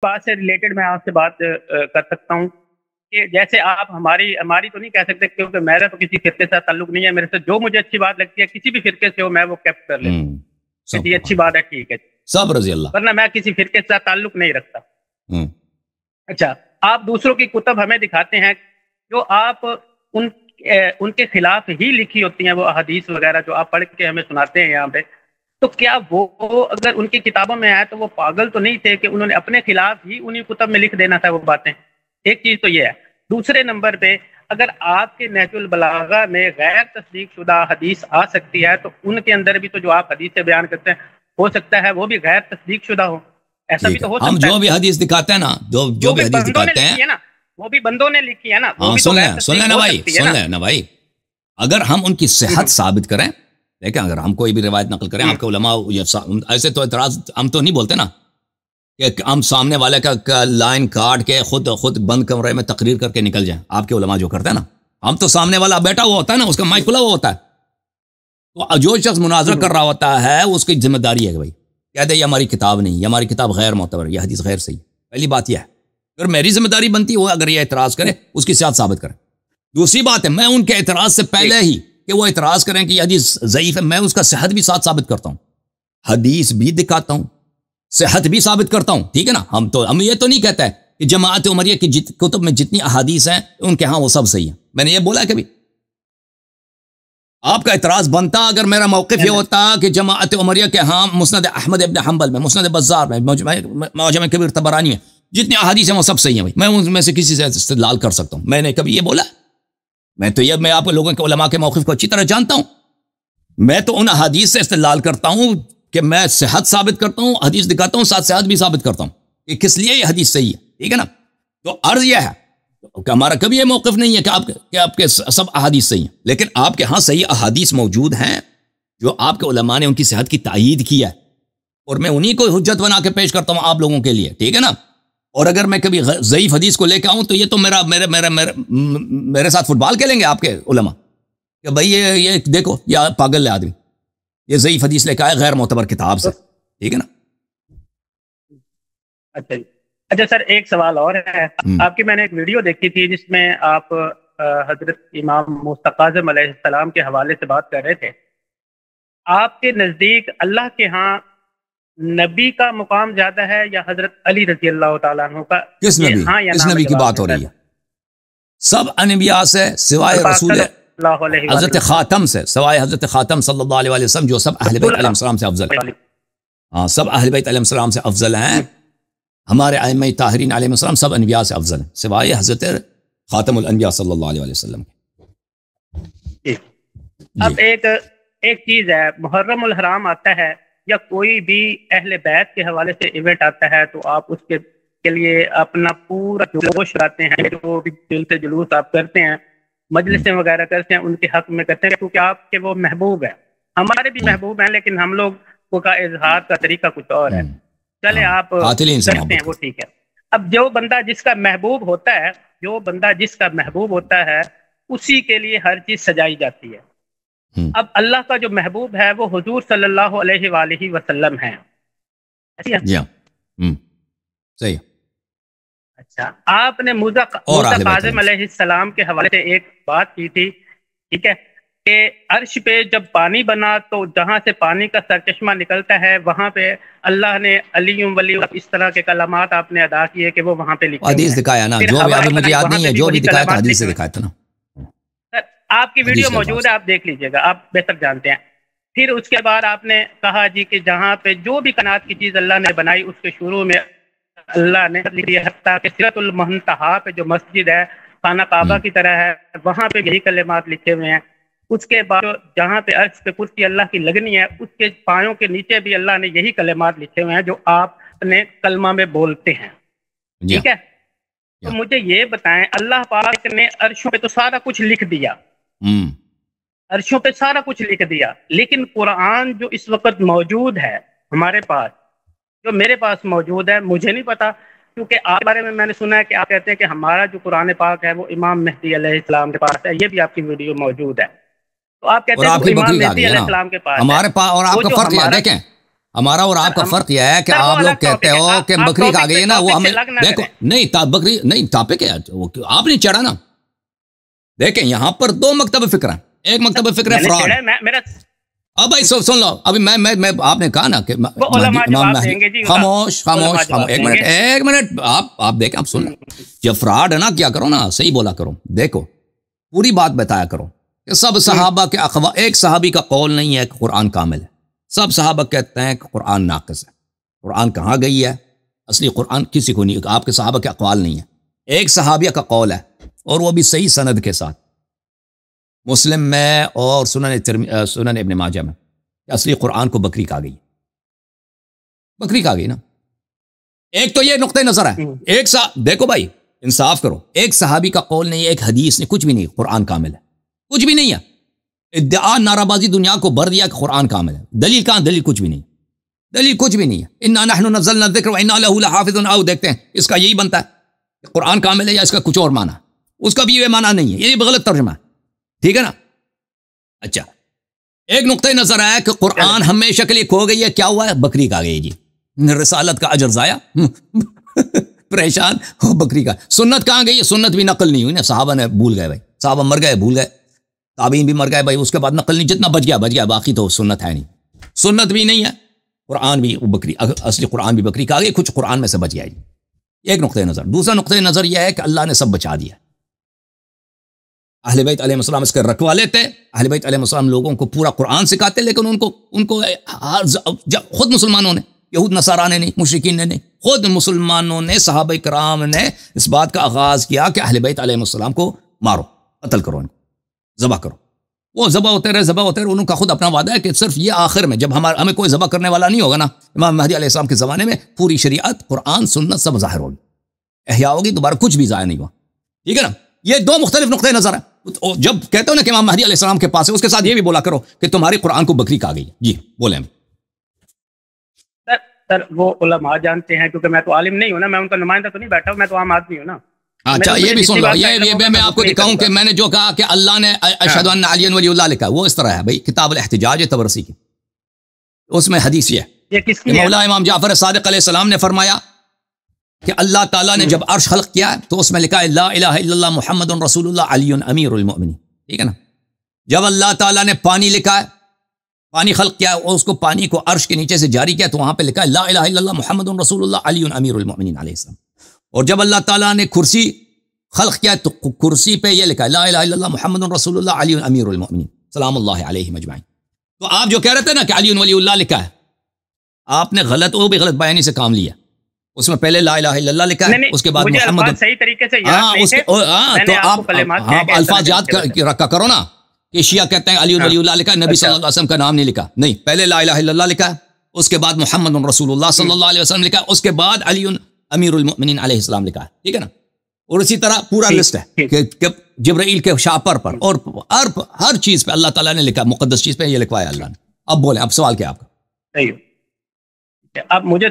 بات سے ریلیٹڈ میں آپ سے بات کر سکتا ہوں کہ جیسے آپ ہماری تو نہیں کہہ سکتے کیونکہ میرا تو کسی فرقے سے تعلق نہیں ہے. میرے سے جو مجھے اچھی بات لگتی ہے کسی بھی فرقے سے ہو میں وہ کیپٹ کر لیتا ہوں کہ یہ اچھی بات ہے, ٹھیک ہے, سب رضی اللہ, ورنہ میں کسی فرقے سے تعلق نہیں رکھتا. اچھا, آپ دوسروں کی کتب ہمیں دکھاتے ہیں جو آپ ان کے خلاف ہی لکھی ہوتی ہیں, وہ احادیث وغیرہ جو آپ پڑھ کے ہمیں سناتے ہیں یہاں پہ, تو کیا وہ اگر ان کی کتابوں میں آیا تو وہ پاگل تو نہیں تھے کہ انہوں نے اپنے خلاف ہی انہی کتب میں لکھ دینا تھا وہ باتیں؟ ایک چیز تو یہ ہے. دوسرے نمبر پہ اگر آپ کے نہج البلاغہ میں غیر تصدیق شدہ حدیث آ سکتی ہے تو ان کے اندر بھی تو جو آپ حدیث سے بیان کرتے ہیں ہو سکتا ہے وہ بھی غیر تصدیق شدہ ہو. ایسا بھی تو ہو سکتا ہے. ہم جو بھی حدیث دکھاتے ہیں نا, جو بھی حدیث دکھاتے ہیں نا, وہ بھی بندوں نے لکھی ہے نا. سن لیں نا بھائی, اگر ہم ان کی صحت ثابت کریں, لیکن اگر ہم کوئی بھی روایت نقل کریں, آپ کے علماء ایسے تو اعتراض ہم تو نہیں بولتے نا کہ ہم سامنے والے کا لائن کاٹ کے خود بند کمرے میں تقریر کر کے نکل جائیں. آپ کے علماء جو کرتے ہیں نا, ہم تو سامنے والا بیٹھا ہوا ہوتا ہے نا, اس کا مائک کھلا ہوا ہوتا ہے, تو جو شخص مناظرہ کر رہا ہوتا ہے اس کی ذمہ داری ہے کہ بھائی کہہ دے یہ ہماری کتاب نہیں, یہ ہماری کتاب غیر معتبر, یہ حدیث غیر صحیح. پہلی بات یہ ہے, اگر میری ذمہ داری بنتی ہے اگر یہ اعتراض کرے اس کی صحت ثابت کریں. دوسری بات ہے, میں ان کے اعتراض سے پہلے ہی کہ وہ اعتراض کریں کہ یہ حدیث ضعیف ہے, میں اس کا صحت بھی ساتھ ثابت کرتا ہوں, حدیث بھی دکھاتا ہوں, صحت بھی ثابت کرتا ہوں. ٹھیک ہے نا, ہم یہ تو نہیں کہتا ہے کہ جماعت عمریہ کی کتب میں جتنی احادیث ہیں ان کے ہاں وہ سب صحیح ہیں. میں نے یہ بولا ہے کبھی؟ آپ کا اعتراض بنتا اگر میرا موقف یہ ہوتا کہ جماعت عمریہ کے ہاں مسند احمد ابن حنبل میں, مسند بزار میں, معجم کبیر طبرانی میں جتنی احادیث ہیں وہ سب صحیح ہیں بھائی, میں ان میں سے کسی سے استدلال کر سکتا ہوں. میں نے کبھی یہ بولا؟ میں آپ لوگوں کے علماء کے موقف کو اچھی طرح جانتا ہوں. میں تو ان احادیث سے استدلال کرتا ہوں کہ میں صحت ثابت کرتا ہوں, حدیث دکھاتا ہوں, ساتھ صحت بھی ثابت کرتا ہوں کہ کس لیے یہ حدیث صحیح ہے. ٹھیک ہے نا, تو عرض یہ ہے کہ ہمارا کبھی یہ موقف نہیں ہے کہ آپ کے سب احادیث صحیح ہیں, لیکن آپ کے ہاں صحیح احادیث موجود ہیں جو آپ کے علماء نے ان کی صحت کی تائید کیا ہے, اور میں انہی کو حجت بنا کے پیش کرتا ہوں آپ لوگوں کے لیے. ٹھیک ہے نا, اور اگر میں کبھی ضعیف حدیث کو لے کے آؤں تو یہ تو میرے ساتھ فٹ بال کھیلیں گے آپ کے علماء کہ بھائی یہ دیکھو یہ پاگل ہے آدمی, یہ ضعیف حدیث لے کے آئے غیر معتبر کتاب سے. ٹھیک ہے نا. اچھا سر, ایک سوال اور ہے. آپ کی میں نے ایک ویڈیو دیکھی تھی جس میں آپ حضرت امام موسیٰ کاظم علیہ السلام کے حوالے سے بات کر رہے تھے. آپ کے نزدیک اللہ کے ہاں نبی کا مقام زیادہ ہے یا حضرت علی رضی اللہ تعالیٰ عنہ کا؟ کس نبی؟ ہاں یا کس نبی کی بات ہو رہی ہے؟ سب انبیاء سے سوائے رسول حضرت خاتم سے, سوائے حضرت خاتم صلی اللہ علیہ وسلم جو سب اہل بیت علیہ السلام سے افضل ہیں. ہاں, سب اہل بیت علیہ السلام سے افضل ہیں. ہمارے ائمہ طاہرین علیہ السلام سب انبیاء سے افضل ہیں سوائے حضرت خاتم الانبیاء صلی اللہ علیہ وسلم. اب ایک چیز ہے, محرم الحرام آتا ہے یا کوئی بھی اہل بیت کے حوالے سے ایونٹ آتا ہے تو آپ اس کے لیے اپنا پورا جوش لاتے ہیں, جو بھی دل سے جلوس آپ کرتے ہیں, مجلسیں وغیرہ کرتے ہیں, ان کے حق میں کرتے ہیں کیونکہ آپ کے وہ محبوب ہیں. ہمارے بھی محبوب ہیں لیکن ہم لوگ کا اظہار کا طریقہ کچھ اور ہے. چلے آپ کرتے ہیں وہ ٹھیک ہے. اب جو بندہ جس کا محبوب ہوتا ہے اسی کے لیے ہر چیز سجائی جاتی ہے. اب اللہ کا جو محبوب ہے وہ حضور صلی اللہ علیہ وآلہ وسلم ہے. صحیح. اچھا, آپ نے موسیٰ کاظم علیہ السلام کے حوالے سے ایک بات کی تھی, ٹھیک ہے, کہ عرش پہ جب پانی بنا تو جہاں سے پانی کا سرچشمہ نکلتا ہے وہاں پہ اللہ نے علی ولی اس طرح کے کلمات آپ نے ادا کیے کہ وہ وہاں پہ لکھے. حدیث دکھایا نا, جو بھی ابھی مجھے یاد نہیں ہے, جو بھی دکھایا تھا حدیث سے دکھایا تھا نا. آپ کی ویڈیو موجود ہے, آپ دیکھ لیجئے گا, آپ بہتر جانتے ہیں. پھر اس کے بعد آپ نے کہا جی کہ جہاں پہ جو بھی کائنات کی چیز اللہ نے بنائی اس کے شروع میں اللہ نے حتیٰ کہ سدرۃ المنتہا پہ جو مسجد ہے خانہ کعبہ کی طرح ہے وہاں پہ یہی کلمات لکھے ہوئے ہیں. اس کے بعد جہاں پہ عرش پہ کرسی اللہ کی لگنی ہے اس کے پایوں کے نیچے بھی اللہ نے یہی کلمات لکھے ہوئے ہیں جو آپ اپنے کلمہ میں بولتے ہیں. ٹھیک ہے, تو مجھے یہ بتائیں, اللہ پاک نے عرشوں پہ تو سارا کچھ لکھ دیا, عرشوں پہ سارا کچھ لکھ دیا, لیکن قرآن جو اس وقت موجود ہے ہمارے پاس, جو میرے پاس موجود ہے, مجھے نہیں پتا کیونکہ آپ بارے میں نے سنا ہے کہ آپ کہتے ہیں کہ ہمارا جو قرآن پاک ہے وہ امام مہدی علیہ السلام کے پاس ہے. یہ بھی آپ کی ویڈیو موجود ہے. تو آپ کہتے ہیں کہ امام مہدی علیہ السلام کے پاس ہمارے پاس, اور آپ کا فرق ہے, دیکھیں ہمارا اور آپ کا فرق یہ ہے کہ آپ لوگ کہتے ہو کہ بکری کھا گئی ہے نا، وہ ہمیں دیکھو نہیں بکری نہیں ٹاپک ہے، آپ نے چڑھا نا. دیکھیں یہاں پر دو مکتب فکر ہیں. ایک مکتب فکر ہے فراڈ. اب بھائی سن لو، ابھی میں آپ نے کہا نا کہ خاموش ایک منٹ آپ دیکھیں، آپ سن لیں. جب فراڈ ہے نا کیا کرو نا، صحیح بولا کرو. دیکھو پوری بات بتایا کرو کہ سب صحابہ کے ایک صحابی کا قول نہیں ہے کہ قرآن کامل ہے. سب صحابہ کہتے ہیں کہ قرآن ناقص ہے. قرآن کہاں گئی ہے؟ اصلی قرآن کسی کو نہیں، آپ کے صحابہ کے اقوال نہیں ہے. ایک صحابیہ کا قول ہے اور وہ بھی صحیح سند کے ساتھ، مسلم میں اور سنن ابن ماجہ میں، اصلی قرآن کو بکری کھا گئی. بکری کھا گئی نا. ایک تو یہ نقطہ نظر ہے. ایک دیکھو بھائی انصاف کرو، ایک صحابی کا قول نہیں، ایک حدیث نہیں، کچھ بھی نہیں. قرآن کامل ہے، کچھ بھی نہیں ہے. ادعا نعرہ بازی دنیا کو بھر دیا کہ قرآن کامل ہے. دلیل کہاں؟ دلیل کچھ بھی نہیں. دلیل کچھ بھی نہیں ہے. انا نحن نزلنا الذکر وانا لہ لحافظون. آؤ دیکھتے ہیں اس کا یہی بنتا ہے کہ قرآن کامل ہے یا اس کا کچھ اور معنی. اس کا بھی یہ معنی نہیں ہے، یہ غلط ترجمہ ہے. ٹھیک ہے نا. اچھا ایک نقطہ نظر آیا کہ قرآن ہمیشہ کے لیے کھو گئی ہے. کیا ہوا ہے؟ بکری کھا گئی. جی رسالت کا اجر ضائع. پریشان ہو بکری کا. سنت کہاں گئی ہے؟ سنت بھی نقل نہیں ہوئی نا. صحابہ نے بھول گئے بھائی، صحابہ مر گئے بھول گئے، تابعین بھی مر گئے بھائی. اس کے بعد نقل نہیں، جتنا بچ گیا، باقی تو سنت ہے نہیں. سنت بھی نہیں ہے، قرآن بھی بکری، اصلی قرآن بھی بکری کھا گئی. کچھ قرآن میں سے بچ گیا. ایک نقطہ نظر. دوسرا نقطہ نظر یہ ہے کہ اللہ نے سب بچا دیا. اہل بیت علیہ السلام اس کے رکھوالے تھے. اہل بیت علیہ السلام لوگوں کو پورا قرآن سکھاتے، لیکن ان کو خود مسلمانوں نے، یہود نصارہ نے نہیں، مشرکین نے نہیں، خود مسلمانوں نے، صحابہ کرام نے اس بات کا آغاز کیا کہ اہل بیت علیہ السلام کو مارو، قتل کرو، ان کو ذبح کرو. وہ ذبح ہوتے رہے. ان کا خود اپنا وعدہ ہے کہ صرف یہ آخر میں جب ہمیں کوئی ذبح کرنے والا نہیں ہوگا نا، امام مہدی علیہ السلام کے زمانے میں پوری شریعت، قرآن، سنت سب ظاہر ہوگی، احیا ہوگی، دوبارہ کچھ بھی ضائع نہیں ہوا. ٹھیک ہے نا. یہ دو مختلف نقطۂ نظر ہیں. جب کہتے ہو نا کہ امام مہدی علیہ السلام کے پاس ہے، اس کے ساتھ یہ بھی بولا کرو کہ تمہاری قرآن کو بکری کھا گئی. جی بولیں. سر وہ علماء جانتے ہیں، کیونکہ میں تو عالم نہیں ہوں نا، میں ان کا نمائندہ تو نہیں بیٹھا ہوں، میں تو عام آدمی ہوں نا. اچھا یہ بھی سن لو. یہ میں آپ کو دکھاؤں کہ میں نے جو کہا کہ اللہ نے اشہد ان علی ولی اللہ لکھا، وہ اس طرح ہے بھائی. کتاب الاحتجاج تبرسی کی، اس میں حدیث یہ مولا امام جعفر صادق علیہ السلام نے فرمایا کہ اللہ تعالیٰ نے جب عرش خلق کیا تو اس میں لکھا ہے لا الہ الا اللہ محمد رسول اللہ علی امیر المؤمنین. ٹھیک ہے نا. جب اللہ تعالیٰ نے پانی لکھا ہے، پانی خلق کیا اور اس کو پانی کو عرش کے نیچے سے جاری کیا تو وہاں پہ لکھا ہے لا الہ الا اللہ محمد رسول اللہ علی امیر المؤمنین علیہ السلام. اور جب اللہ تعالیٰ نے کرسی خلق کیا تو کرسی پہ یہ لکھا ہے لا الہ الا اللہ محمد رسول اللہ علی امیر المؤمنین سلام اللہ علیہ مجمعین. تو آپ جو کہہ رہے تھے نا کہ علی ولی اللہ لکھا ہے، آپ نے غلط، وہ بھی غلط بیانی سے کام لیا. اس میں پہلے لا الہ الا اللہ لکھا ہے، اس کے بعد محمد. صحیح طریقے سے یاد نہیں تھے تو آپ الفاظ یاد رکھا کرو نا کہ شیعہ کہتے ہیں علی ولی اللہ لکھا ہے، نبی صلی اللہ علیہ وسلم کا نام نہیں لکھا. نہیں، پہلے لا الہ الا اللہ لکھا ہے، اس کے بعد محمد رسول اللہ صلی اللہ علیہ وسلم لکھا ہے، اس کے بعد علی امیر المؤمنین علیہ السلام لکھا ہے. ٹھیک ہے نا. اور اسی طرح پورا لسٹ ہے کہ جبرائیل کے شاپر پر اور ہر چیز پہ اللہ تعالیٰ نے لکھا، مقدس چیز پہ یہ لکھوایا اللہ نے. اب بولیں، اب سوال کیا آپ کا؟ صحیح. اب مجھے